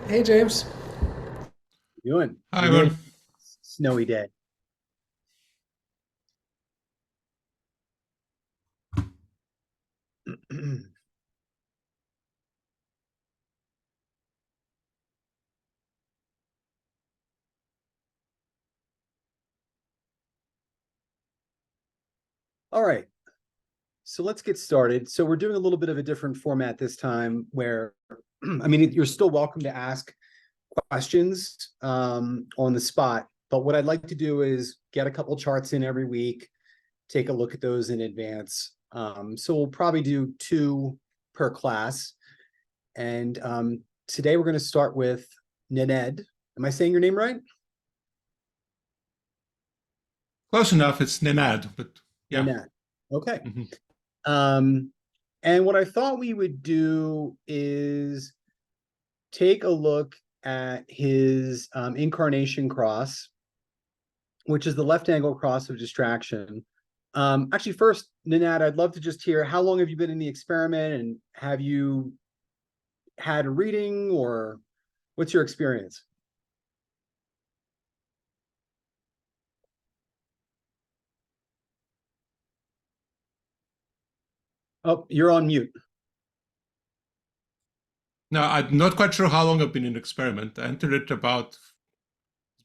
Hey, James. Doing? Hi, We made it. everyone. Snowy day. All right, so let's get started. So we're doing a little bit of a different format this time where, I mean, you're still welcome to ask questions on the spot, but what I'd like to do is get a couple charts in every week, take a look at those in advance. So we'll probably do two per class. And today we're going to start with Nenad. Am I saying your name right? Close enough. It's Nenad, but yeah. Nenad. Okay. Mhm. Um, and what I thought we would do is take a look at his incarnation cross, which is the left angle cross of distraction. Actually, first, Nenad, I'd love to just hear how long have you been in the experiment and have you had a reading or what's your experience? Oh, you're on mute. Now, I'm not quite sure how long I've been in experiment. I entered it it's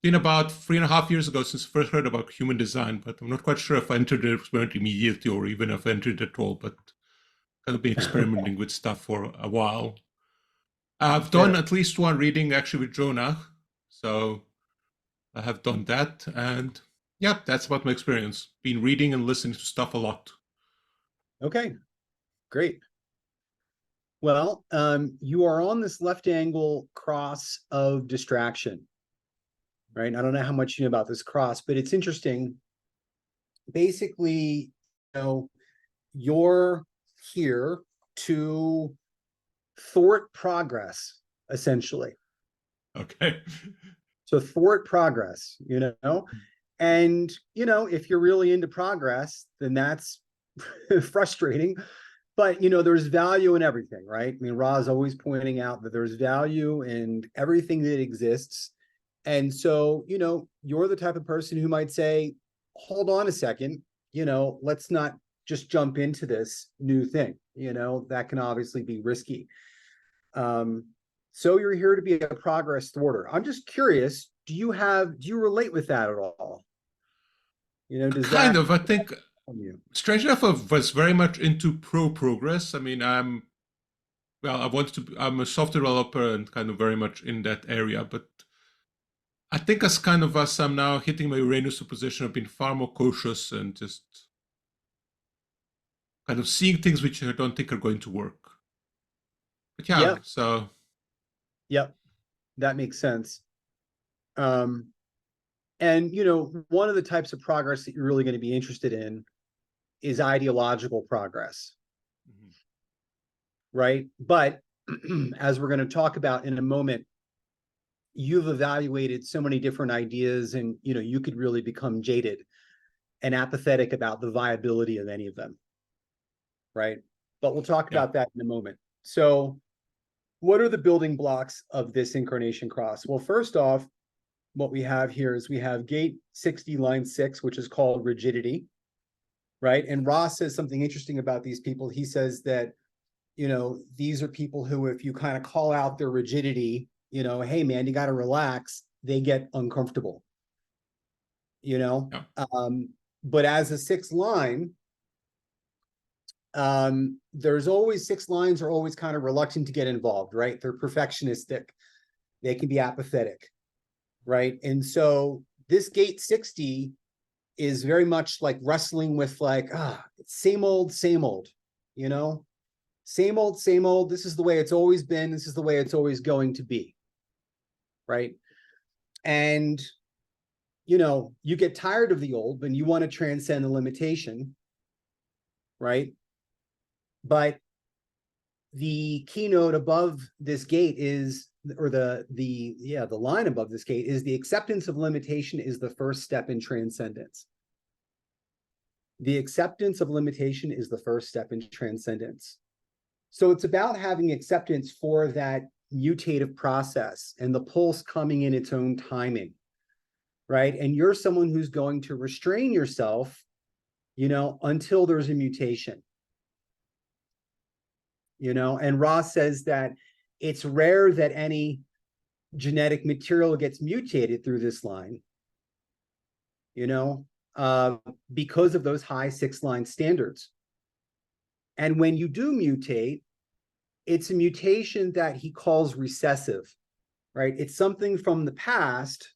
been about 3.5 years ago since I first heard about human design, but I'm not quite sure if I entered the experiment immediately or even if I entered it at all, but kind of been experimenting with stuff for a while. I've done Fair. at least one reading actually with Jonah, so I have done that. And yeah, that's about my experience. Been reading and listening to stuff a lot. Okay, great. Well, you are on this left angle cross of distraction, right? I don't know how much you know about this cross, but it's interesting. Basically, you're here to thwart progress, essentially. Okay. So thwart progress, and if you're really into progress, then that's frustrating. But there's value in everything, right? I mean, Ra is always pointing out that there's value in everything that exists. And so, you're the type of person who might say, hold on a second, let's not just jump into this new thing. That can obviously be risky. Um, so you're here to be a progress thwarter. I'm just curious, do you relate with that at all? Does Kind that of. I think from you? strange enough, I was very much into pro progress. I mean, I'm a software developer and kind of very much in that area. But I think as I'm now hitting my Uranus position, I've been far more cautious and just kind of seeing things which I don't think are going to work. But yeah, Yep, so yep, that makes sense. Um, and one of the types of progress that you're really going to be interested in is ideological progress, mhm, right? But as we're going to talk about in a moment, you've evaluated so many different ideas, and you could really become jaded and apathetic about the viability of any of them, right? But we'll talk yeah. about that in a moment. So, what are the building blocks of this incarnation cross? Well, first off, what we have here is we have gate 60, line 6, which is called rigidity, right? And Ross says something interesting about these people. He says that, these are people who, if you kind of call out their rigidity, hey, man, you got to relax, they get uncomfortable, you know? Yeah. Um, but as a sixth line, there's always six lines are always kind of reluctant to get involved, right? They're perfectionistic. They can be apathetic, right? And so this gate 60 is very much like wrestling with like, same old, you know, same old, same old. This is the way it's always been. This is the way it's always going to be, right? And, you get tired of the old and you want to transcend the limitation, right? But the keynote above this gate is, or the line above this gate is, the acceptance of limitation is the first step in transcendence. The acceptance of limitation is the first step in transcendence. So it's about having acceptance for that mutative process and the pulse coming in its own timing, right? And you're someone who's going to restrain yourself, until there's a mutation, and Ross says that it's rare that any genetic material gets mutated through this line, because of those high 6-line standards. And when you do mutate, it's a mutation that he calls recessive, right? It's something from the past,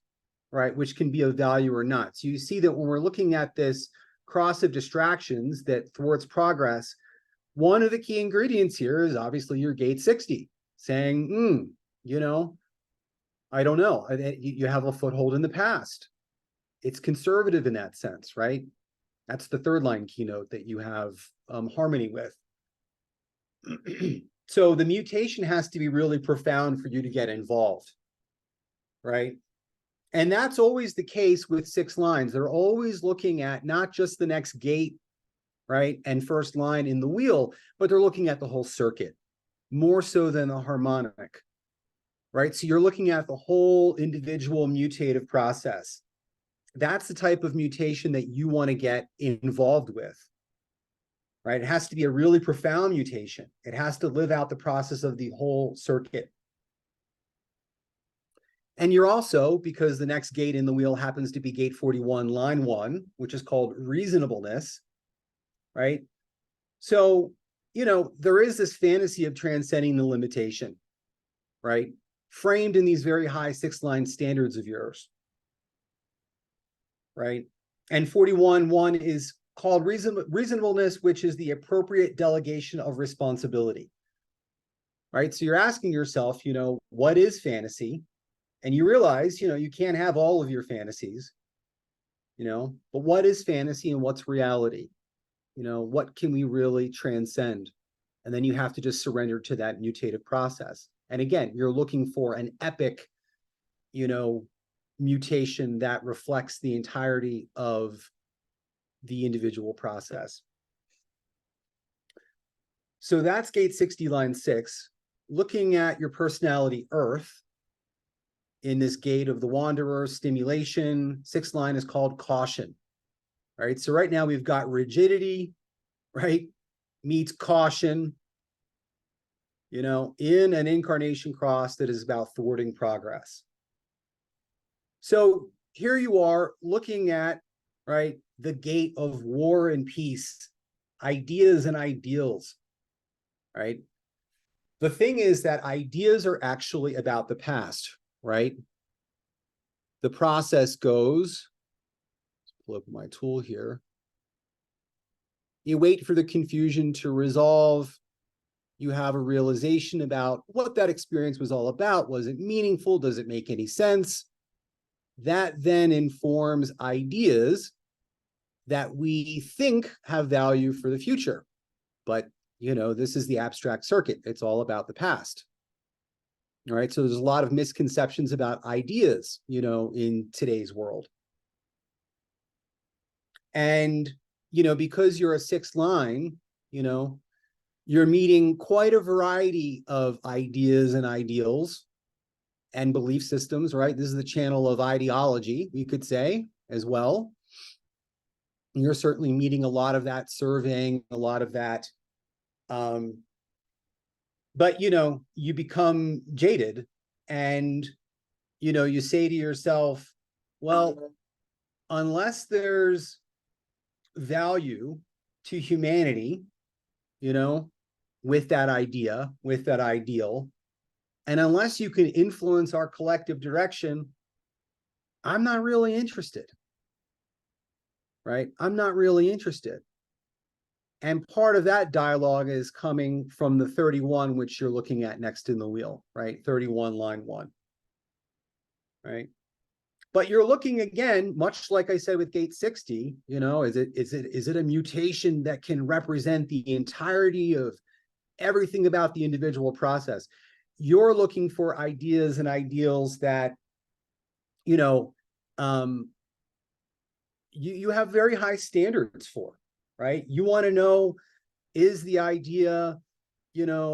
right, which can be of value or not. So you see that when we're looking at this cross of distractions that thwarts progress, one of the key ingredients here is obviously your gate 60, saying, I don't know. You have a foothold in the past. It's conservative in that sense, right? That's the 3rd-line keynote that you have harmony with. So the mutation has to be really profound for you to get involved, right? And that's always the case with 6 lines. They're always looking at not just the next gate, right, and first line in the wheel, but they're looking at the whole circuit, more so than the harmonic, right? So you're looking at the whole individual mutative process. That's the type of mutation that you want to get involved with, right? It has to be a really profound mutation. It has to live out the process of the whole circuit. And you're also, because the next gate in the wheel happens to be gate 41, line 1, which is called reasonableness, right? So, there is this fantasy of transcending the limitation, right? Framed in these very high 6-line standards of yours, right? And 41.1 is called reasonableness, which is the appropriate delegation of responsibility, right? So you're asking yourself, what is fantasy? And you realize, you can't have all of your fantasies, but what is fantasy and what's reality? What can we really transcend? And then you have to just surrender to that mutative process. And again, you're looking for an epic, mutation that reflects the entirety of the individual process. So that's gate 60, line 6. Looking at your personality Earth in this gate of the Wanderer, stimulation, 6th line is called caution, right? So right now we've got rigidity, right, meets caution, in an incarnation cross that is about thwarting progress. So here you are looking at, right, the gate of war and peace, ideas and ideals, right? The thing is that ideas are actually about the past, right? The process goes, let's pull up my tool here. You wait for the confusion to resolve. You have a realization about what that experience was all about. Was it meaningful? Does it make any sense? That then informs ideas that we think have value for the future. But, this is the abstract circuit. It's all about the past. All right. So there's a lot of misconceptions about ideas, in today's world. And, because you're a 6th line, you're meeting quite a variety of ideas and ideals and belief systems, right? This is the channel of ideology, we could say, as well. And you're certainly meeting a lot of that, surveying a lot of that. But, you become jaded and, you say to yourself, well, unless there's value to humanity, with that idea, with that ideal, and unless you can influence our collective direction, I'm not really interested, right? I'm not really interested. And part of that dialogue is coming from the 31, which you're looking at next in the wheel, right? 31, line 1, right? But you're looking again, much like I said with gate 60, is it a mutation that can represent the entirety of everything about the individual process? You're looking for ideas and ideals that, you have very high standards for, right? You want to know, is the idea, going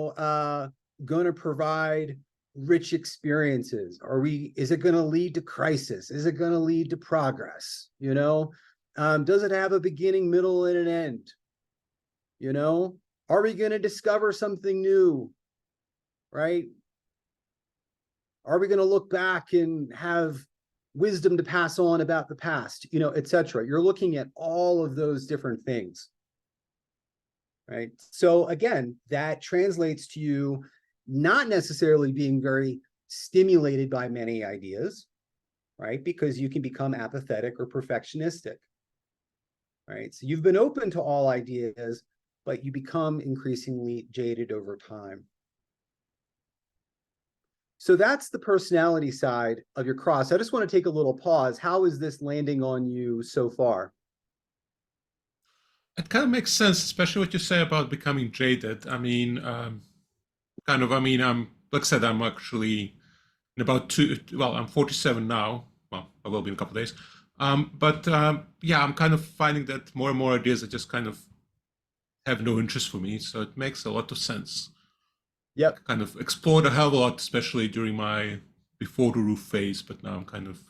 to provide rich experiences? Is it going to lead to crisis? Is it going to lead to progress? You know, does it have a beginning, middle, and an end? You know, are we going to discover something new? Right? Are we going to look back and have wisdom to pass on about the past, you know, etc.? You're looking at all of those different things, right? So again, that translates to you not necessarily being very stimulated by many ideas, right? Because you can become apathetic or perfectionistic, right? So you've been open to all ideas, but you become increasingly jaded over time. So that's the personality side of your cross. I just want to take a little pause. How is this landing on you so far? It kind of makes sense, especially what you say about becoming jaded. I mean, like I said, I'm actually in about I'm 47 now. Well, I will be in a couple of days. Yeah, I'm kind of finding that more and more ideas that just kind of have no interest for me. So it makes a lot of sense. Yep. Kind of explored a hell of a lot, especially during my before the roof phase. But now I'm kind of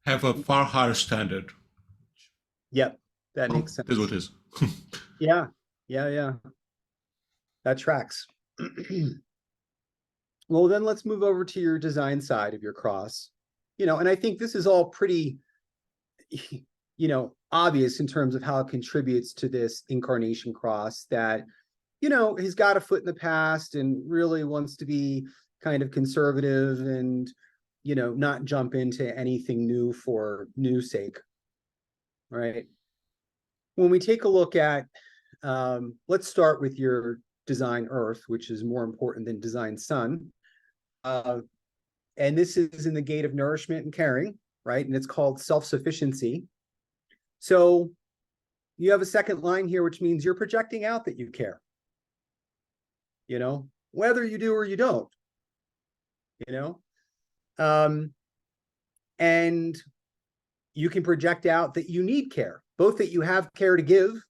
have a far higher standard. Yep. That Well, makes it is sense. what it is. Yeah. Yeah. That tracks. Well, then let's move over to your design side of your cross. You know, and I think this is all pretty, you know, obvious in terms of how it contributes to this incarnation cross that, you know, he's got a foot in the past and really wants to be kind of conservative and, you know, not jump into anything new for new sake, right? When we take a look at, let's start with your design Earth, which is more important than design Sun. And this is in the gate of nourishment and caring, right? And it's called self-sufficiency. So you have a second line here, which means you're projecting out that you care, you know, whether you do or you don't, you know. And you can project out that you need care, both that you have care to give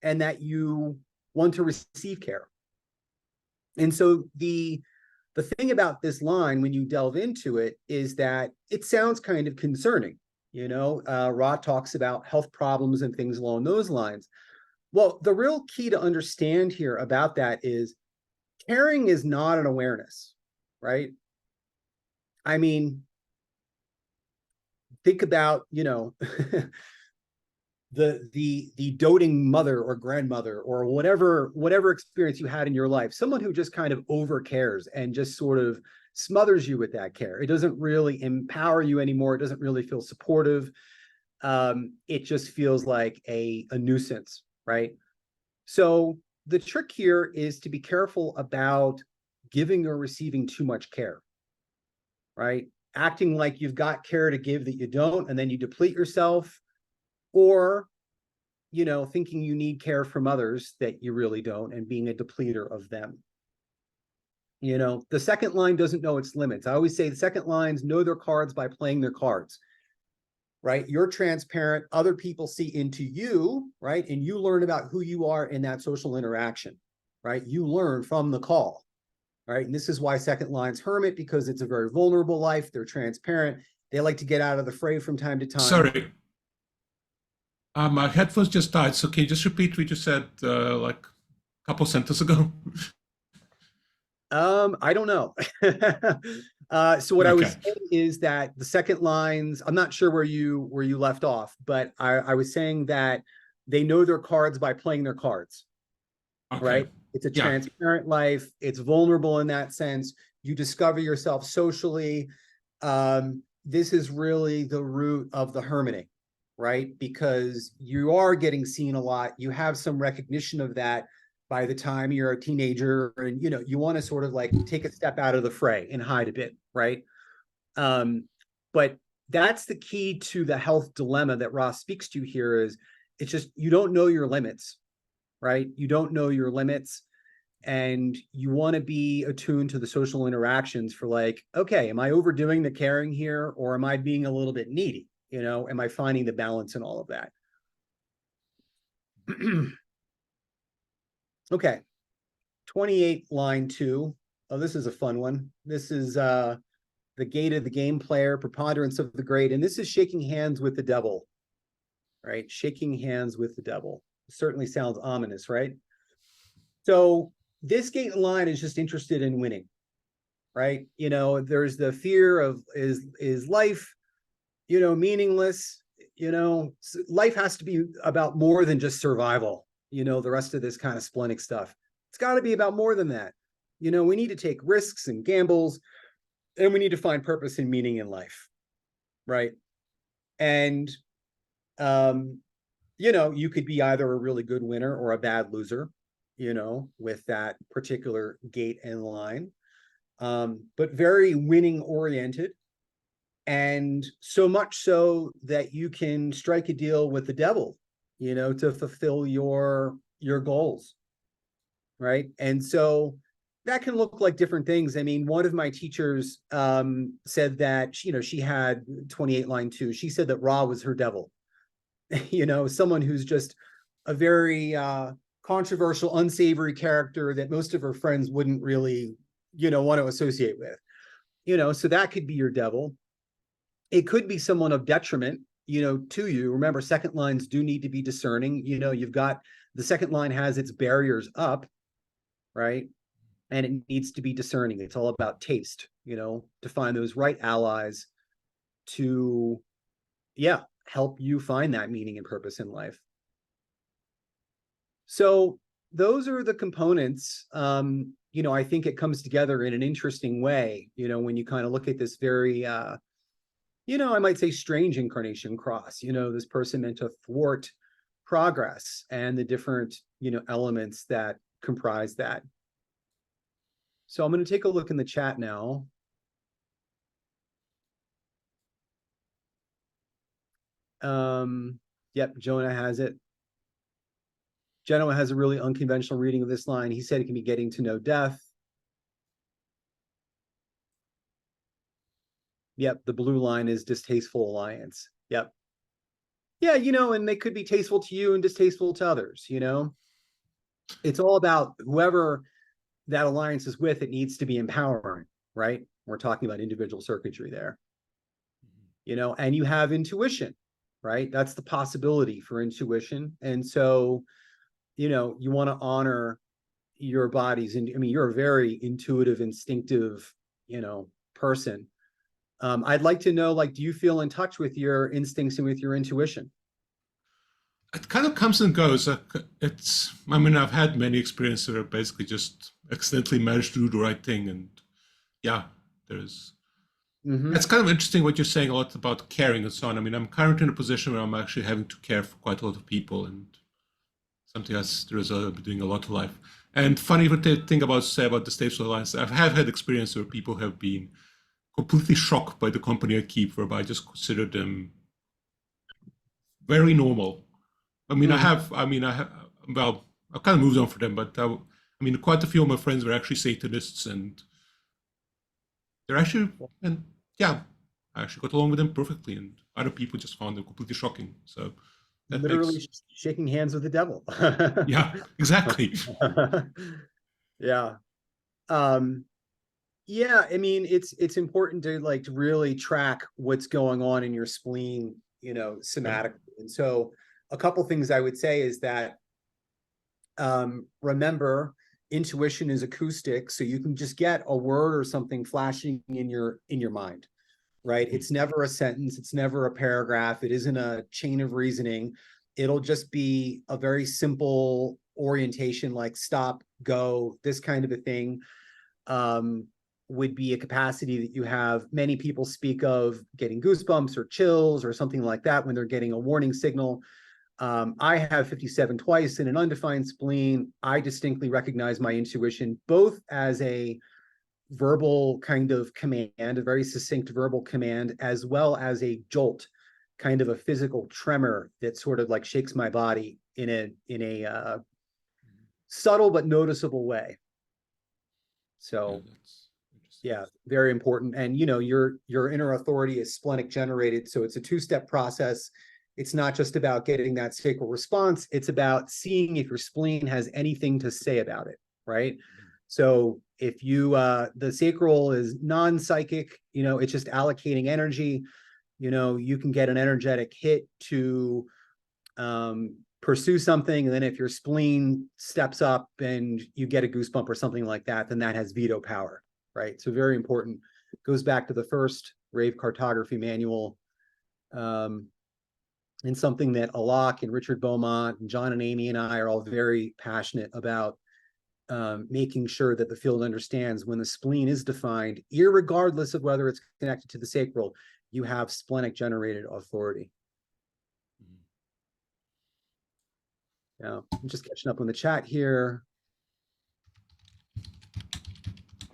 and that you want to receive care. And so the thing about this line, when you delve into it, is that it sounds kind of concerning. You know, Ra talks about health problems and things along those lines. Well, the real key to understand here about that is caring is not an awareness, right? I mean, think about, you know, the doting mother or grandmother or whatever experience you had in your life, someone who just kind of over cares and just sort of smothers you with that care. It doesn't really empower you anymore. It doesn't really feel supportive. It just feels like a nuisance, right? So the trick here is to be careful about giving or receiving too much care, right? Acting like you've got care to give that you don't, and then you deplete yourself, or, you know, thinking you need care from others that you really don't and being a depleter of them. You know, the second line doesn't know its limits. I always say the second lines know their cards by playing their cards, right? You're transparent. Other people see into you, right? And you learn about who you are in that social interaction, right? You learn from the call, right? And this is why second line's hermit, because it's a very vulnerable life. They're transparent. They like to get out of the fray from time to time. Sorry, my headphones just died. So can you just repeat what you said like a couple sentences ago? I don't know. So what I was Okay. saying is that the second lines, I'm not sure where you left off, but I was saying that they know their cards by playing their cards, Okay. right? It's a Yeah. transparent life. It's vulnerable in that sense. You discover yourself socially. This is really the root of the hermiting, right? Because you are getting seen a lot. You have some recognition of that by the time you're a teenager, and you know, you want to sort of like take a step out of the fray and hide a bit, right? But that's the key to the health dilemma that Ross speaks to here. Is it's just you don't know your limits, right? You don't know your limits, and you want to be attuned to the social interactions for like, okay, am I overdoing the caring here, or am I being a little bit needy? You know, am I finding the balance in all of that? Okay, 28 line 2. Oh, this is a fun one. This is the gate of the game player, preponderance of the great, and this is shaking hands with the devil, right? Shaking hands with the devil. Certainly sounds ominous, right? So this gate line is just interested in winning, right? You know, there's the fear of is life, you know, meaningless? You know, life has to be about more than just survival. You know, the rest of this kind of splenic stuff. It's got to be about more than that. You know, we need to take risks and gambles, and we need to find purpose and meaning in life, right? And you know, you could be either a really good winner or a bad loser, you know, with that particular gate and line. But very winning oriented. And so much so that you can strike a deal with the devil, you know, to fulfill your goals. Right. And so that can look like different things. I mean, one of my teachers said that, you know, she had 28 line 2. She said that Ra was her devil. You know, someone who's just a very controversial, unsavory character that most of her friends wouldn't really, you know, want to associate with. You know, so that could be your devil. It could be someone of detriment, you know, to you. Remember, second lines do need to be discerning. You know, you've got the second line has its barriers up, right? And it needs to be discerning. It's all about taste, you know, to find those right allies to, yeah, help you find that meaning and purpose in life. So those are the components. You know, I think it comes together in an interesting way, you know, when you kind of look at this very, you know, I might say strange incarnation cross, you know, this person meant to thwart progress and the different, you know, elements that comprise that. So I'm going to take a look in the chat now. Yep, Jonah has it. Genoa has a really unconventional reading of this line. He said it can be getting to know death. Yep, the blue line is distasteful alliance. Yep. Yeah, you know, and they could be tasteful to you and distasteful to others, you know. It's all about whoever that alliance is with, it needs to be empowering, right? We're talking about individual circuitry there. You know, and you have intuition, right? That's the possibility for intuition. And so, you know, you want to honor your bodies. And I mean, you're a very intuitive, instinctive, you know, person. I'd like to know, like, do you feel in touch with your instincts and with your intuition? It kind of comes and goes. It's, I mean, I've had many experiences where I basically just accidentally managed to do the right thing. And yeah, there's, it's kind of interesting what you're saying a lot about caring and so on. I mean, I'm currently in a position where I'm actually having to care for quite a lot of people, and something that's the result of doing a lot of life. And funny thing about say about the Stateful Alliance, I have had experience where people have been completely shocked by the company I keep, whereby I just consider them very normal. I mean, well, I've kind of moved on for them, but I mean, quite a few of my friends were actually Satanists, and they're actually, and yeah, I actually got along with them perfectly, and other people just found them completely shocking. So that Literally makes, shaking hands with the devil. yeah, exactly. Yeah. Yeah, I mean, it's important to like to really track what's going on in your spleen, you know, somatically. And so a couple things I would say is that remember, intuition is acoustic, so you can just get a word or something flashing in your mind, right? It's never a sentence, it's never a paragraph, it isn't a chain of reasoning. It'll just be a very simple orientation, like stop, go, this kind of a thing. Would be a capacity that you have. Many people speak of getting goosebumps or chills or something like that when they're getting a warning signal. I have 57 twice in an undefined spleen. I distinctly recognize my intuition, both as a verbal kind of command, a very succinct verbal command, as well as a jolt, kind of a physical tremor that sort of like shakes my body in a subtle but noticeable way. So yeah, very important. And you know, your inner authority is splenic generated, so it's a two-step process. It's not just about getting that sacral response, it's about seeing if your spleen has anything to say about it, right? So If you, the sacral is non-psychic, it's just allocating energy. You can get an energetic hit to pursue something. And then if your spleen steps up and you get a goosebump or something like that, then that has veto power, right? So very important. Goes back to the first rave cartography manual. And something that Alok and Richard Beaumont and John and Amy and I are all very passionate about, making sure that the field understands when the spleen is defined, irregardless of whether it's connected to the sacral, you have splenic generated authority. Yeah, I'm just catching up on the chat here.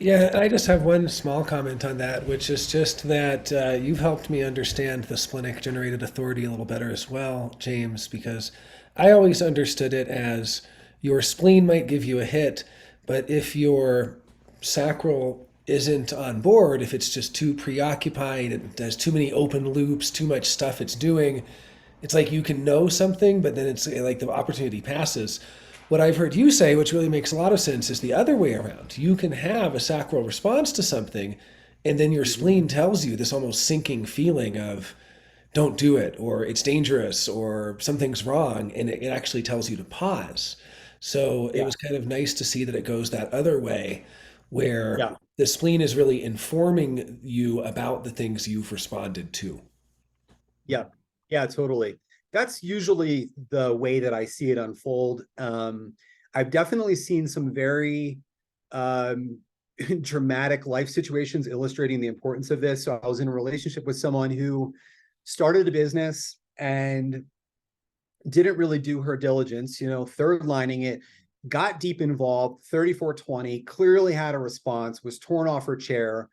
Yeah, I just have one small comment on that, which is just that you've helped me understand the splenic generated authority a little better as well, James, because I always understood it as your spleen might give you a hit, but if your sacral isn't on board, if it's just too preoccupied, it does too many open loops, too much stuff it's doing, it's like you can know something, but then it's like the opportunity passes. What I've heard you say, which really makes a lot of sense, is the other way around. You can have a sacral response to something, and then your spleen tells you this almost sinking feeling of, don't do it, or it's dangerous, or something's wrong, and it actually tells you to pause. So it was kind of nice to see that it goes that other way, where the spleen is really informing you about the things you've responded to. Yeah, totally. That's usually the way that I see it unfold. I've definitely seen some very dramatic life situations illustrating the importance of this. So I was in a relationship with someone who started a business and didn't really do her diligence, third lining it, got deep involved, 3420, clearly had a response, was torn off her chair.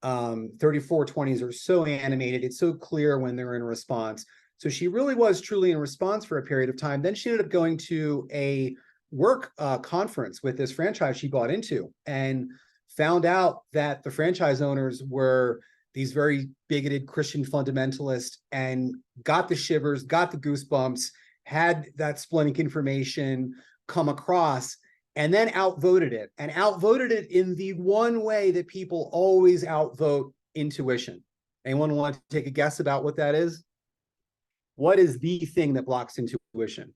3420s are so animated. It's so clear when they're in response. So she really was truly in response for a period of time. Then she ended up going to a work conference with this franchise she bought into and found out that the franchise owners were these very bigoted Christian fundamentalists, and got the shivers, got the goosebumps, had that splenic information come across, and then outvoted it in the one way that people always outvote intuition. Anyone want to take a guess about what that is? What is the thing that blocks intuition?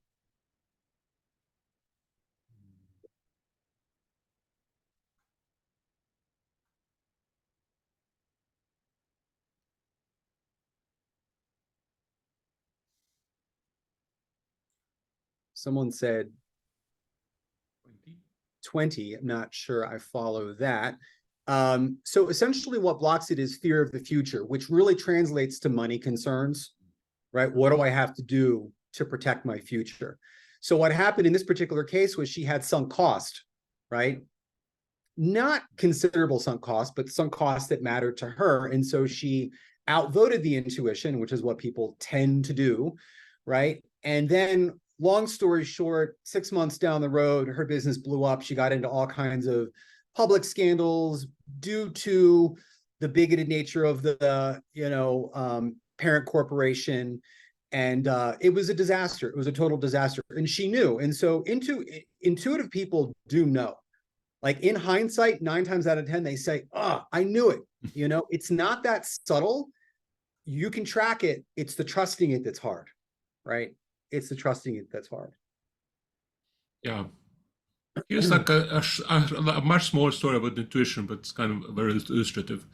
Someone said 20. I'm not sure I follow that. So essentially what blocks it is fear of the future, which really translates to money concerns, right? What do I have to do to protect my future? So what happened in this particular case was she had sunk cost, right? Not considerable sunk cost, but sunk cost that mattered to her. And so she outvoted the intuition, which is what people tend to do, right? And then long story short, 6 months down the road, her business blew up. She got into all kinds of public scandals due to the bigoted nature of the, parent corporation. And it was a disaster. It was a total disaster. And she knew. And so intuitive people do know. Like in hindsight, 9 times out of 10, they say, I knew it. It's not that subtle. You can track it. It's the trusting it that's hard, right? It's the trusting it that's hard. Yeah. Here's like a much smaller story about intuition, but it's kind of very illustrative.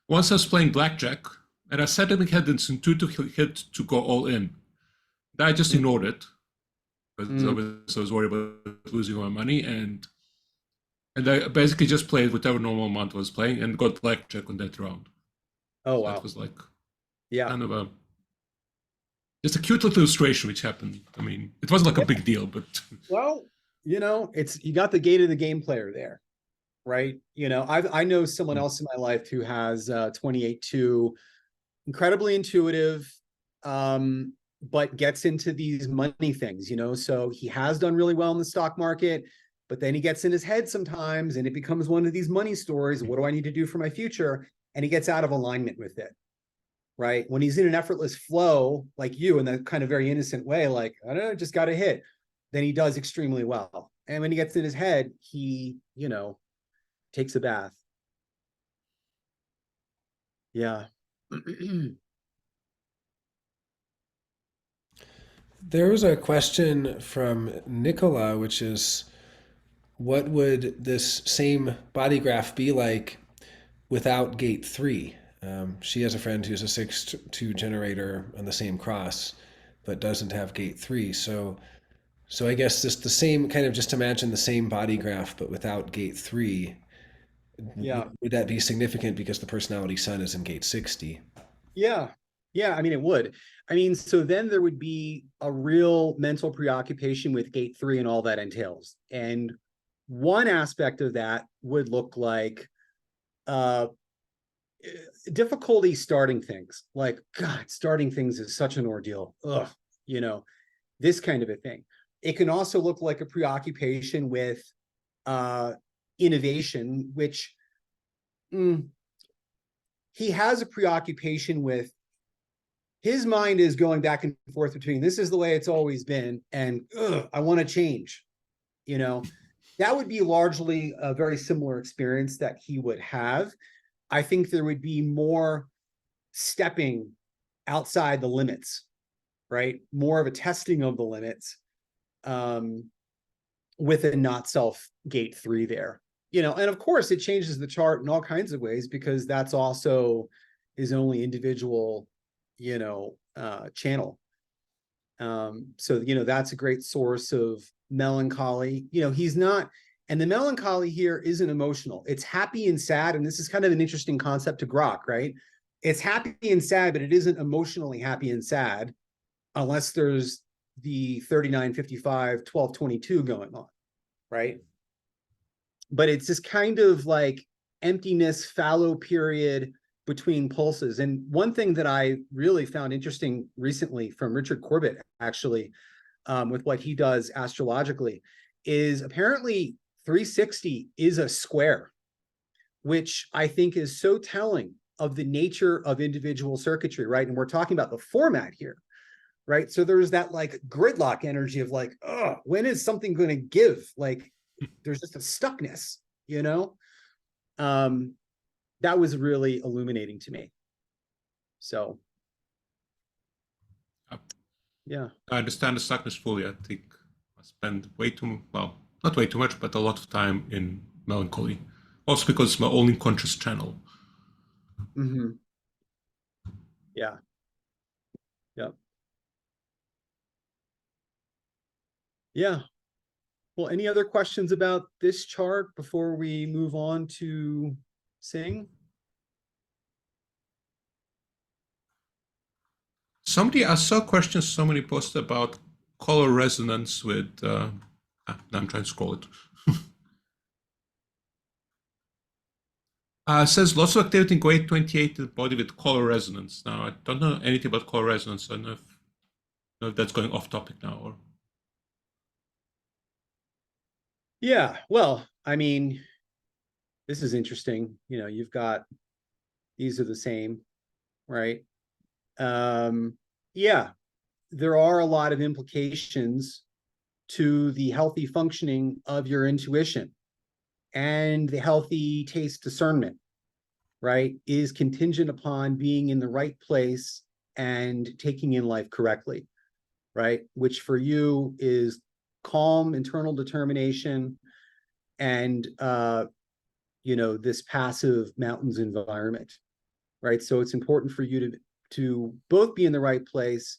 Once I was playing blackjack, and I suddenly had this intuitive hit to go all in. I just ignored it, because I was worried about losing my money, and I basically just played whatever normal amount I was playing and got blackjack on that round. Oh, so wow. That was like kind of just a cute little illustration which happened. I mean, it wasn't like a big deal, but well, it's, you got the gate of the game player there, right? I know someone else in my life who has 28-2, incredibly intuitive, but gets into these money things, so he has done really well in the stock market, but then he gets in his head sometimes and it becomes one of these money stories. What do I need to do for my future? And he gets out of alignment with it, right? When he's in an effortless flow, like you, in that kind of very innocent way, like, I don't know, just got a hit, then he does extremely well. And when he gets in his head, he, takes a bath. Yeah. There was a question from Nicola, which is, what would this same body graph be like without gate 3? She has a friend who's a 6-2 generator on the same cross, but doesn't have gate 3. So I guess just the same kind of, just imagine the same body graph, but without gate 3. Yeah. Would that be significant because the personality sun is in gate 60? Yeah. Yeah. I mean, it would. I mean, so then there would be a real mental preoccupation with gate 3 and all that entails. And one aspect of that would look like uh difficulty starting things. Like, God, starting things is such an ordeal. Ugh, you know, this kind of a thing. It can also look like a preoccupation with uh innovation, which he has a preoccupation with. His mind is going back and forth between this is the way it's always been and I want to change. You know, that would be largely a very similar experience that he would have. I think there would be more stepping outside the limits, right? More of a testing of the limits um, with a not self gate 3 there. You know, and of course it changes the chart in all kinds of ways because that's also his only individual, channel. So, that's a great source of melancholy. He's not, and the melancholy here isn't emotional. It's happy and sad. And this is kind of an interesting concept to grok, right? It's happy and sad, but it isn't emotionally happy and sad unless there's the 3955, 1222 going on, right? But it's this kind of like emptiness, fallow period between pulses. And one thing that I really found interesting recently from Richard Corbett, actually, with what he does astrologically, is apparently 360 is a square, which I think is so telling of the nature of individual circuitry, right? And we're talking about the format here, right? So there's that like gridlock energy of like, oh, when is something going to give? Like, there's just a stuckness, you know? That was really illuminating to me. So, yeah. I understand the stuckness fully. I think I spend way too, well, not way too much, but a lot of time in melancholy. Also because it's my only conscious channel. Mm-hmm. Yeah. Yeah. Yeah. Well, any other questions about this chart before we move on to Singh? I saw questions somebody posted about color resonance with, I'm trying to scroll it. Says lots of activity in grade 28 in the body with color resonance. Now, I don't know anything about color resonance. I don't know if that's going off topic now or. Yeah. Well, I mean, this is interesting. You've got, these are the same, right? Yeah, there are a lot of implications to the healthy functioning of your intuition, and the healthy taste discernment, right, is contingent upon being in the right place and taking in life correctly, right? Which for you is calm internal determination and this passive mountains environment, right? So it's important for you to both be in the right place,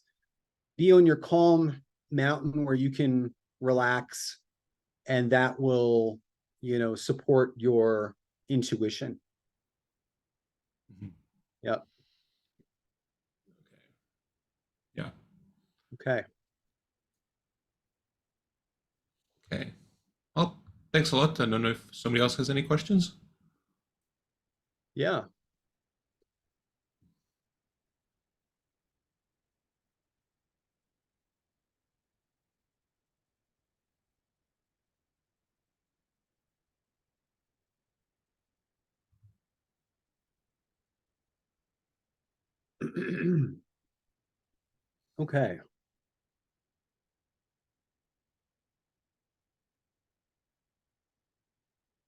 be on your calm mountain where you can relax, and that will, support your intuition. Mhm. Yep. Yeah. Okay. Okay. Well, thanks a lot. I don't know if somebody else has any questions. Yeah. Okay.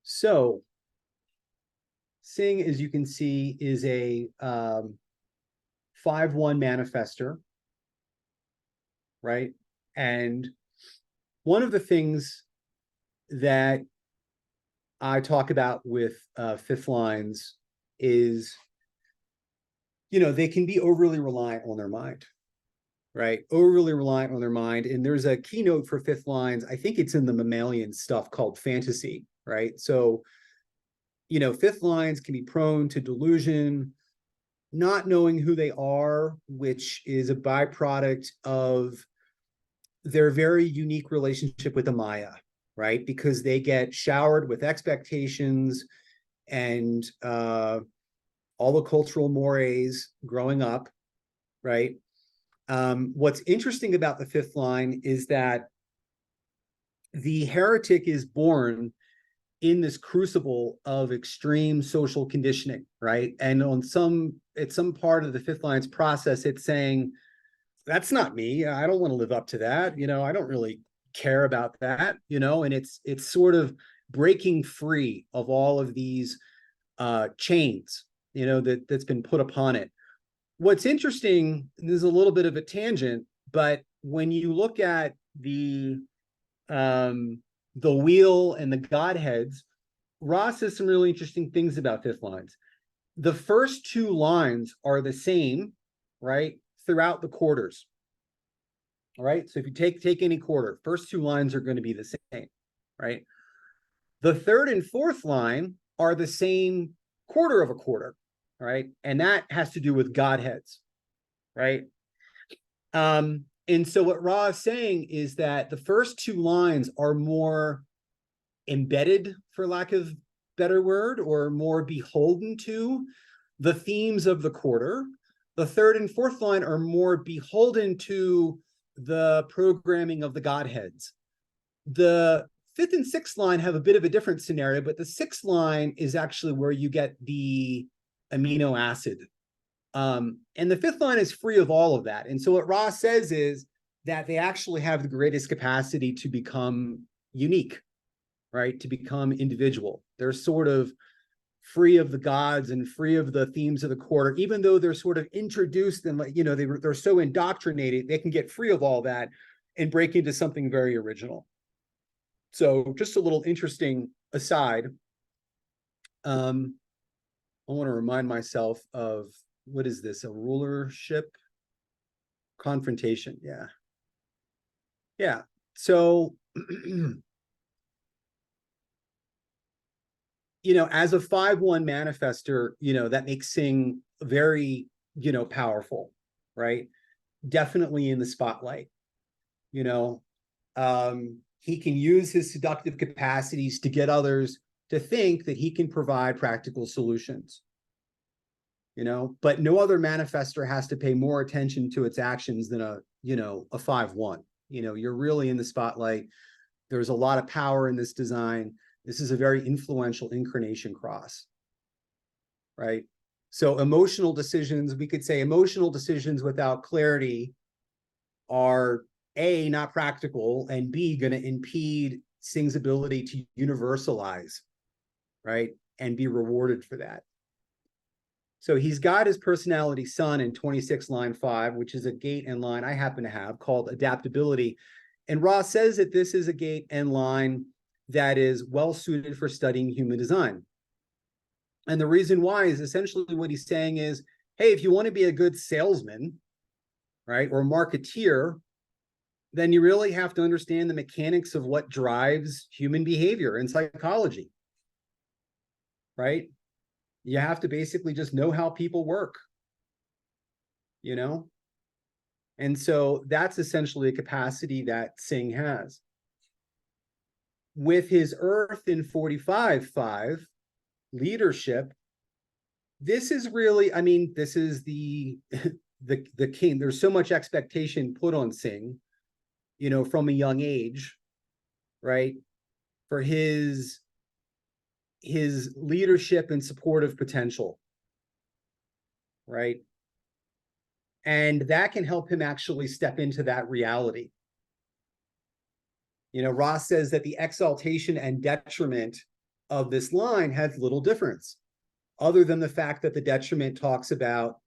So Singh, as you can see, is a 5-1 manifester, right? And one of the things that I talk about with fifth lines is, they can be overly reliant on their mind, right? Overly reliant on their mind. And there's a keynote for fifth lines. I think it's in the mammalian stuff called fantasy, right? So, fifth lines can be prone to delusion, not knowing who they are, which is a byproduct of their very unique relationship with the Maya, right? Because they get showered with expectations and all the cultural mores growing up, right? What's interesting about the fifth line is that the heretic is born in this crucible of extreme social conditioning, right? And at some part of the fifth line's process, it's saying, that's not me. I don't want to live up to that. I don't really care about that, and it's sort of breaking free of all of these chains, that's been put upon it. What's interesting, this is a little bit of a tangent, but when you look at the wheel and the Godheads, Ross says some really interesting things about fifth lines. The first two lines are the same, right, throughout the quarters. All right, so if you take any quarter, first two lines are going to be the same, right? The third and fourth line are the same quarter of a quarter, right? And that has to do with Godheads, right? And so what Ra is saying is that the first two lines are more embedded, for lack of better word, or more beholden to the themes of the quarter. The third and fourth line are more beholden to the programming of the Godheads. The fifth and sixth line have a bit of a different scenario, but the sixth line is actually where you get the amino acid. And the fifth line is free of all of that. And so what Ross says is that they actually have the greatest capacity to become unique, right? To become individual. They're sort of free of the gods and free of the themes of the quarter, even though they're sort of introduced and they're so indoctrinated, they can get free of all that and break into something very original. So just a little interesting aside. I want to remind myself of, what is this? A rulership confrontation. Yeah. Yeah. So, as a 5-1 manifester, that makes Singh very, powerful, right? Definitely in the spotlight. He can use his seductive capacities to get others to think that he can provide practical solutions. But no other manifester has to pay more attention to its actions than a 5-1. You're really in the spotlight. There's a lot of power in this design. This is a very influential incarnation cross, right? So emotional decisions, we could say emotional decisions without clarity are A, not practical, and B, going to impede Singh's ability to universalize, right? And be rewarded for that. So he's got his personality sun in 26 line 5, which is a gate and line I happen to have called adaptability. And Ross says that this is a gate and line that is well suited for studying human design. And the reason why is essentially what he's saying is, hey, if you want to be a good salesman, right, or marketeer, then you really have to understand the mechanics of what drives human behavior and psychology, right? You have to basically just know how people work, And so that's essentially a capacity that Singh has. With his Earth in 45-5, leadership, this is really, this is the king. There's so much expectation put on Singh, from a young age, right? For his leadership and supportive potential, right? And that can help him actually step into that reality. Ross says that the exaltation and detriment of this line has little difference. other than the fact that the detriment talks about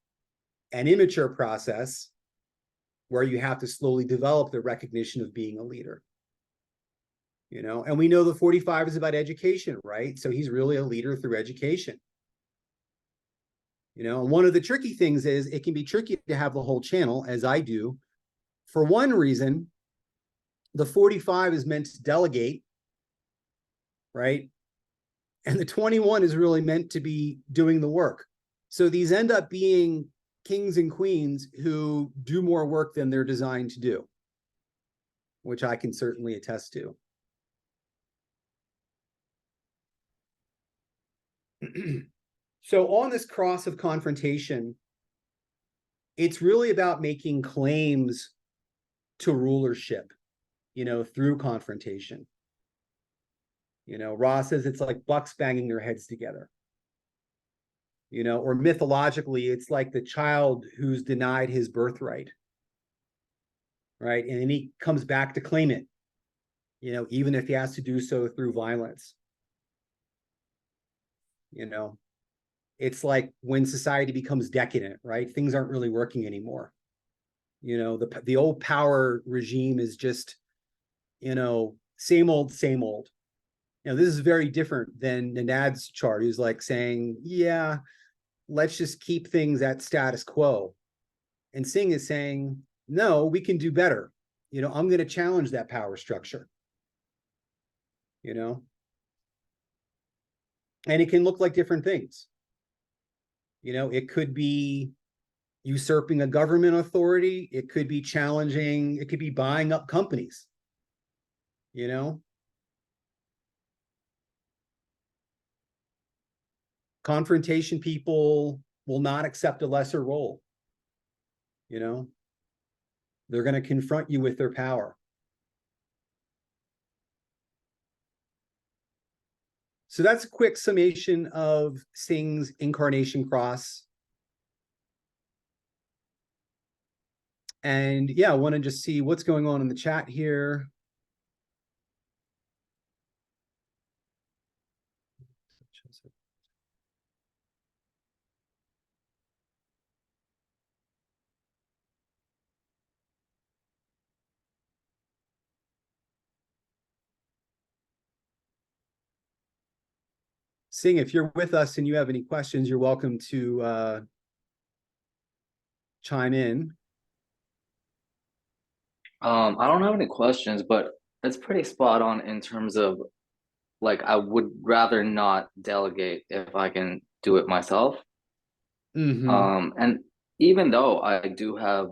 an immature process where you have to slowly develop the recognition of being a leader. You know, and we know the 45 is about education, right? So he's really a leader through education. You know, and one of the tricky things is it can be tricky to have the whole channel, as I do. For one reason, the 45 is meant to delegate, right? And the 21 is really meant to be doing the work. So these end up being kings and queens who do more work than they're designed to do, which I can certainly attest to. So on this cross of confrontation, it's really about making claims to rulership, you know, through confrontation. You know, Ross says it's like bucks banging their heads together. You know, or mythologically, it's like the child who's denied his birthright, right? And then he comes back to claim it, you know, even if he has to do so through violence. You know, it's like when society becomes decadent, right? Things aren't really working anymore. You know, the old power regime is just, you know, same old, same old. You know, this is very different than Nenad's chart, who's like saying, yeah, let's just keep things at status quo. And Singh is saying, no, we can do better. You know, I'm going to challenge that power structure. You know, and it can look like different things. You know, it could be usurping a government authority. It could be challenging, it could be buying up companies. You know, confrontation people will not accept a lesser role. You know, they're going to confront you with their power. So that's a quick summation of Singh's incarnation cross. And yeah, I want to just see what's going on in the chat here. Singh, if you're with us and you have any questions, you're welcome to chime in. I don't have any questions, but it's pretty spot on in terms of like I would rather not delegate if I can do it myself. And even though I do have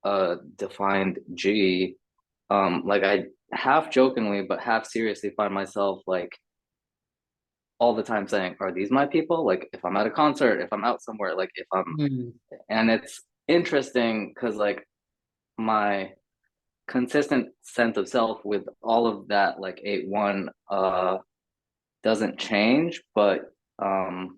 a defined G, like I half jokingly but half seriously find myself like all the time saying, are these my people? Like if I'm at a concert, if I'm out somewhere, like if I'm and it's interesting because like my consistent sense of self with all of that like 8-1 doesn't change, but and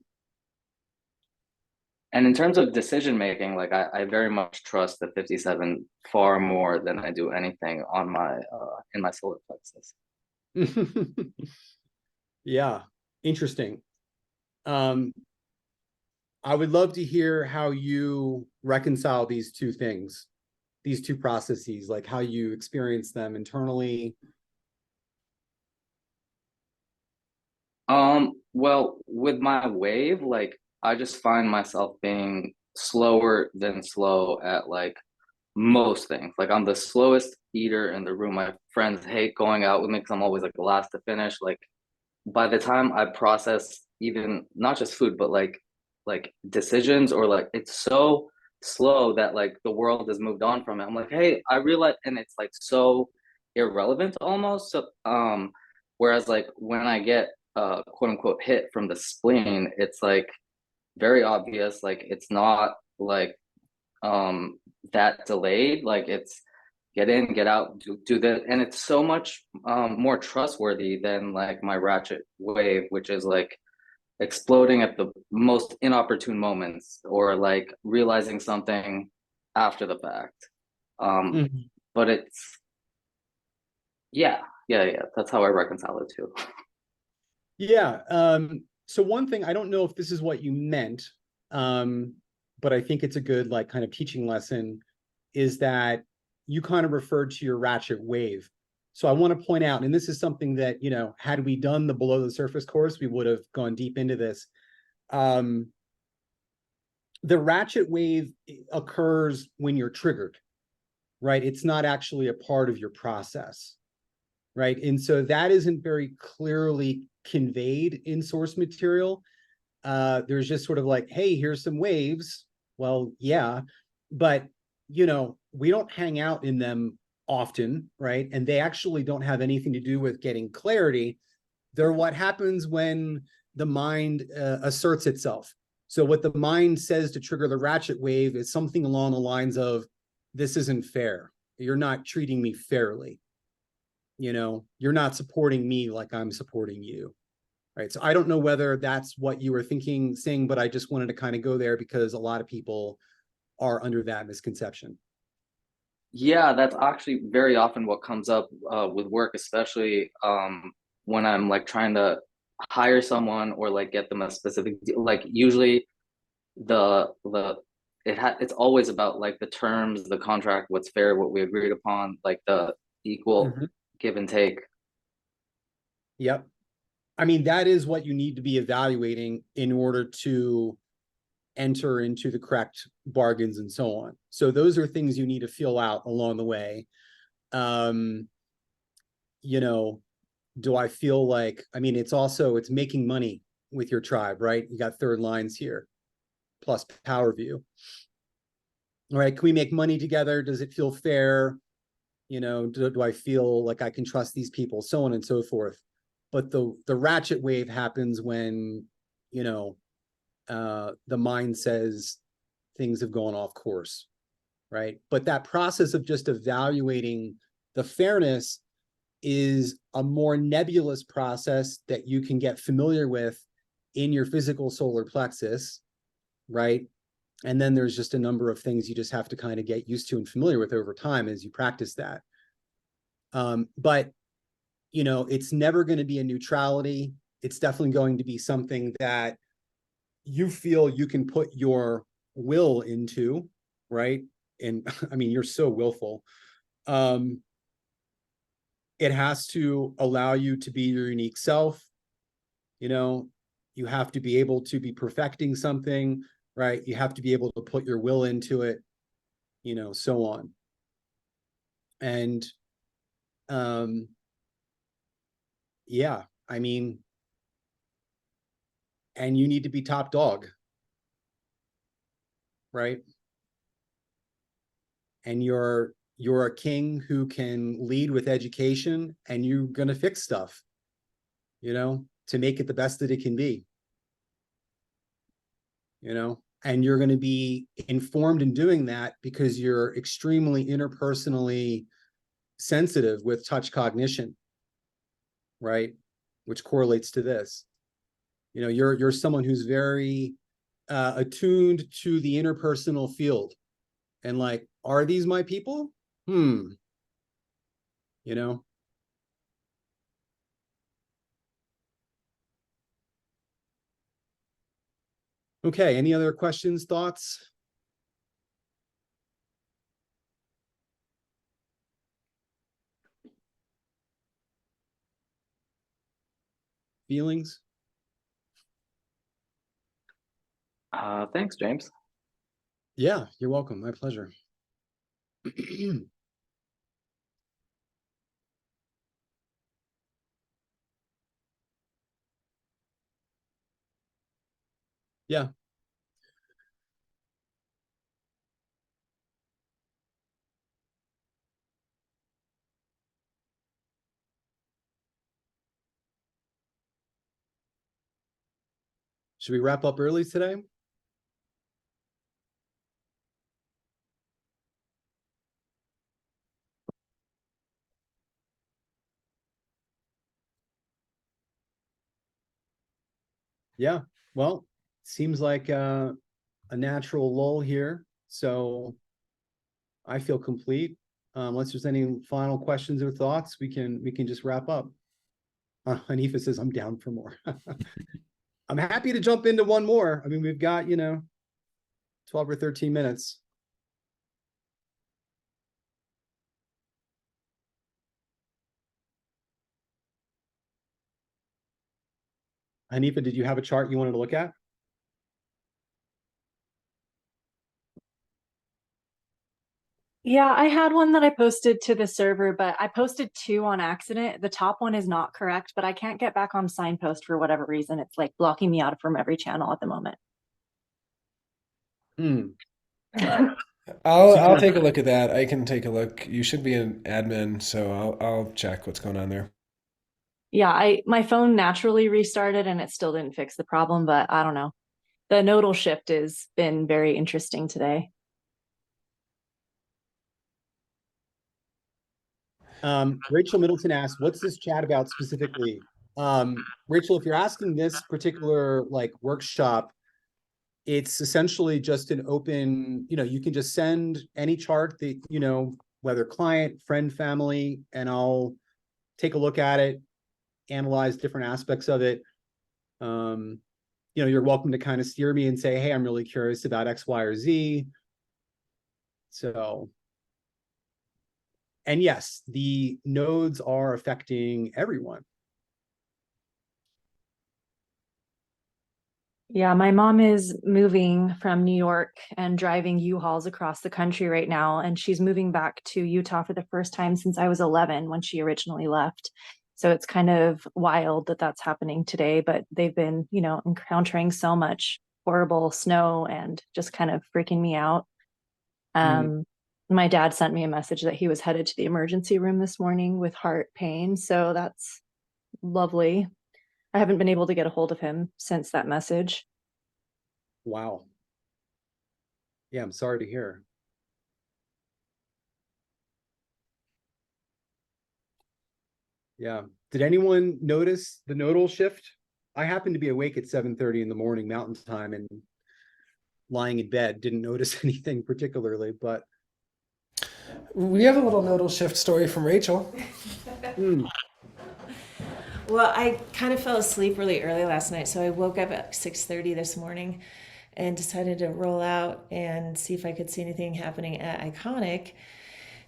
in terms of decision making, like I very much trust the 57 far more than I do anything on my in my solar plexus. Yeah, interesting. I would love to hear how you reconcile these two things, these two processes, like how you experience them internally. Well, with my wave, like I just find myself being slower than slow at like most things. Like I'm the slowest eater in the room. My friends hate going out with me because I'm always like the last to finish. Like by the time I process even not just food, but like decisions or like it's so slow that like the world has moved on from it. I'm like, hey, I realize, and it's like so irrelevant almost. So whereas like when I get quote unquote hit from the spleen, it's like very obvious, like it's not like that delayed, like it's get in, get out, do that, and it's so much more trustworthy than like my ratchet wave, which is like exploding at the most inopportune moments or like realizing something after the fact. But it's yeah, that's how I reconcile it too. Yeah, So one thing, I don't know if this is what you meant, but I think it's a good like kind of teaching lesson, is that you kind of referred to your ratchet wave. So I want to point out, and this is something that, you know, had we done the below the surface course, we would have gone deep into this. The ratchet wave occurs when you're triggered, right? It's not actually a part of your process, right? And so that isn't very clearly conveyed in source material. There's just sort of like, hey, here's some waves. Well, yeah, but you know, we don't hang out in them often, right? And they actually don't have anything to do with getting clarity. They're what happens when the mind asserts itself. So what the mind says to trigger the ratchet wave is something along the lines of, this isn't fair. You're not treating me fairly. You know, you're not supporting me like I'm supporting you. Right. So I don't know whether that's what you were thinking, Singh, but I just wanted to kind of go there because a lot of people are under that misconception. Yeah, that's actually very often what comes up with work, especially when I'm like trying to hire someone or like get them a specific like usually the it's always about like the terms, the contract, what's fair, what we agreed upon, like the equal give and take. Yep. I mean, that is what you need to be evaluating in order to enter into the correct bargains and so on. So those are things you need to feel out along the way. You know, do I feel like, I mean, it's making money with your tribe, right? You got third lines here, plus power view. All right, can we make money together? Does it feel fair? You know, do I feel like I can trust these people? So on and so forth. But the ratchet wave happens when, you know, the mind says things have gone off course, right? But that process of just evaluating the fairness is a more nebulous process that you can get familiar with in your physical solar plexus, right? And then there's just a number of things you just have to kind of get used to and familiar with over time as you practice that. But, you know, it's never going to be a neutrality. It's definitely going to be something that you feel you can put your will into, right? And I mean, you're so willful. It has to allow you to be your unique self. You know, you have to be able to be perfecting something, right? You have to be able to put your will into it, you know, so on. And yeah, I mean, and you need to be top dog, right? And you're a king who can lead with education, and you're going to fix stuff, you know, to make it the best that it can be, you know, and you're going to be informed in doing that because you're extremely interpersonally sensitive with touch cognition, right? Which correlates to this. You know, you're someone who's very attuned to the interpersonal field, and like, are these my people? You know. Okay, any other questions, thoughts? Feelings? Thanks, James. Yeah, you're welcome. My pleasure. Yeah. Should we wrap up early today? Yeah. Well, seems like a natural lull here. So I feel complete. Unless there's any final questions or thoughts, we can just wrap up. Hanifa says I'm down for more. I'm happy to jump into one more. I mean, we've got, 12 or 13 minutes. Hanifa, did you have a chart you wanted to look at? Yeah, I had one that I posted to the server, but I posted two on accident. The top one is not correct, but I can't get back on signpost for whatever reason. It's like blocking me out from every channel at the moment. Hmm. I'll take a look at that. I can take a look. You should be an admin, so I'll check what's going on there. Yeah, my phone naturally restarted and it still didn't fix the problem, but I don't know. The nodal shift has been very interesting today. Rachel Middleton asked, what's this chat about specifically? Rachel, if you're asking this particular like workshop, it's essentially just an open, you can just send any chart that, whether client, friend, family, and I'll take a look at it, analyze different aspects of it. You're welcome to kind of steer me and say, hey, I'm really curious about X, Y, or Z. So, and yes, the nodes are affecting everyone. Yeah, my mom is moving from New York and driving U-Hauls across the country right now, and she's moving back to Utah for the first time since I was 11 when she originally left. So it's kind of wild that that's happening today, but they've been, encountering so much horrible snow and just kind of freaking me out. My dad sent me a message that he was headed to the emergency room this morning with heart pain, so that's lovely. I haven't been able to get a hold of him since that message. Wow. Yeah, I'm sorry to hear. Yeah. Did anyone notice the nodal shift? I happened to be awake at 7:30 in the morning Mountain Time and lying in bed, didn't notice anything particularly, but We have a little nodal shift story from Rachel. Well, I kind of fell asleep really early last night, so I woke up at 6:30 this morning and decided to roll out and see if I could see anything happening at Iconic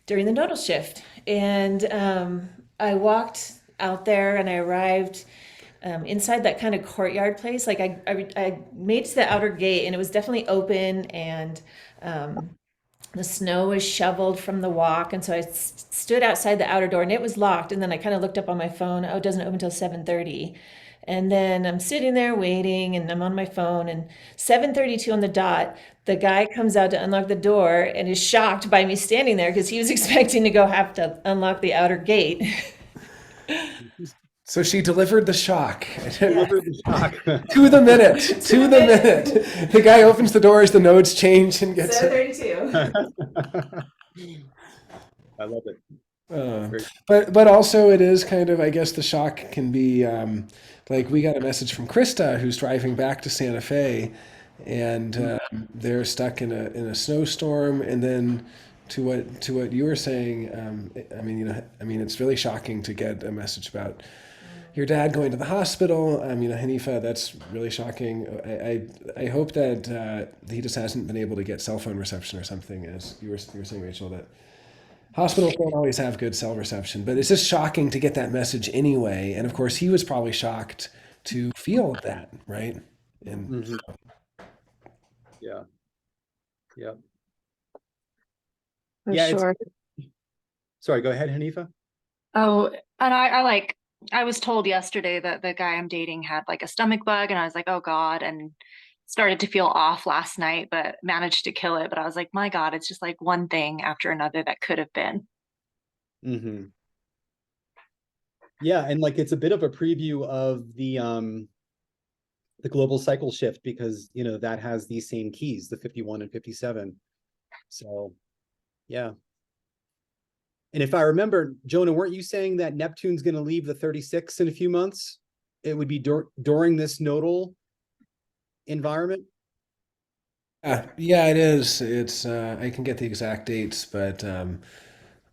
during the nodal shift. And I walked out there and I arrived inside that kind of courtyard place. Like I made it to the outer gate and it was definitely open and the snow was shoveled from the walk, and so I stood outside the outer door, and it was locked. And then I kind of looked up on my phone. Oh, it doesn't open until 7:30. And then I'm sitting there waiting, and I'm on my phone. And 7:32 on the dot, the guy comes out to unlock the door, and is shocked by me standing there because he was expecting to go have to unlock the outer gate. So she delivered the shock. delivered the shock. To the minute. To the minute. The guy opens the doors, the nodes change, and gets it. 7:32. I love it. But also it is kind of, I guess the shock can be like we got a message from Krista who's driving back to Santa Fe, and they're stuck in a snowstorm. And then to what you were saying, I mean it's really shocking to get a message about your dad going to the hospital. Hanifa, that's really shocking. I hope that he just hasn't been able to get cell phone reception or something, as you were saying, Rachel, that hospitals don't always have good cell reception. But it's just shocking to get that message anyway. And of course, he was probably shocked to feel that, right? And Yeah. Yeah. For Yeah, sure. Sorry, go ahead, Hanifa. Oh, and I was told yesterday that the guy I'm dating had like a stomach bug, and I was like, oh God, and started to feel off last night, but managed to kill it. But I was like, my God, it's just like one thing after another that could have been. Yeah, and like it's a bit of a preview of the global cycle shift because that has these same keys, the 51 and 57. So yeah. And if I remember, Jonah, weren't you saying that Neptune's going to leave the 36 in a few months? It would be during this nodal environment? yeah, it is. It's I can get the exact dates, but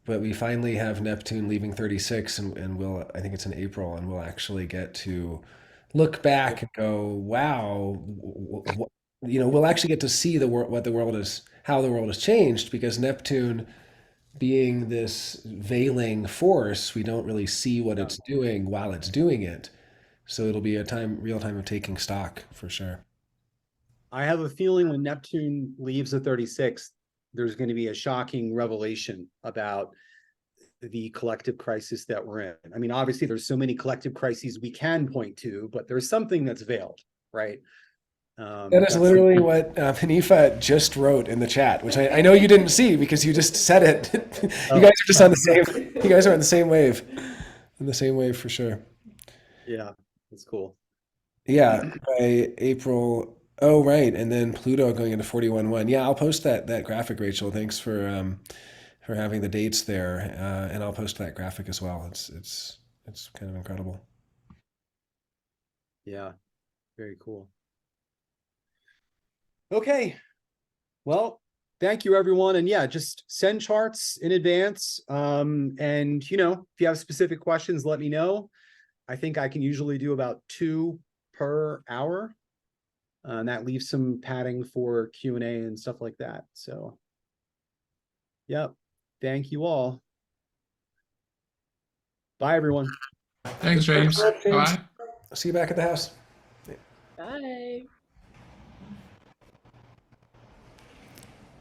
we finally have Neptune leaving 36, and we'll, I think it's in April, and we'll actually get to look back and go, wow, we'll actually get to see the world, what the world is, how the world has changed, because Neptune being this veiling force, we don't really see what it's doing while it's doing it. So it'll be a real time of taking stock for sure. I have a feeling when Neptune leaves the 36th, there's going to be a shocking revelation about the collective crisis that we're in. I mean, obviously, there's so many collective crises we can point to, but there's something that's veiled, right? That is literally what Hanifa just wrote in the chat, which I know you didn't see because you just said it. You guys are just on the same. You guys are on the same wave, on the same wave for sure. Yeah, that's cool. Yeah, by April. Oh, right, and then Pluto going into 41.1. Yeah, I'll post that graphic, Rachel. Thanks for having the dates there, and I'll post that graphic as well. It's kind of incredible. Yeah, very cool. Okay, well, thank you everyone, and yeah, just send charts in advance. And if you have specific questions, let me know. I think I can usually do about 2 per hour. And that leaves some padding for Q&A and stuff like that. So, yep. Thank you all. Bye, everyone. Thanks, James. James. Bye. I'll see you back at the house. Bye.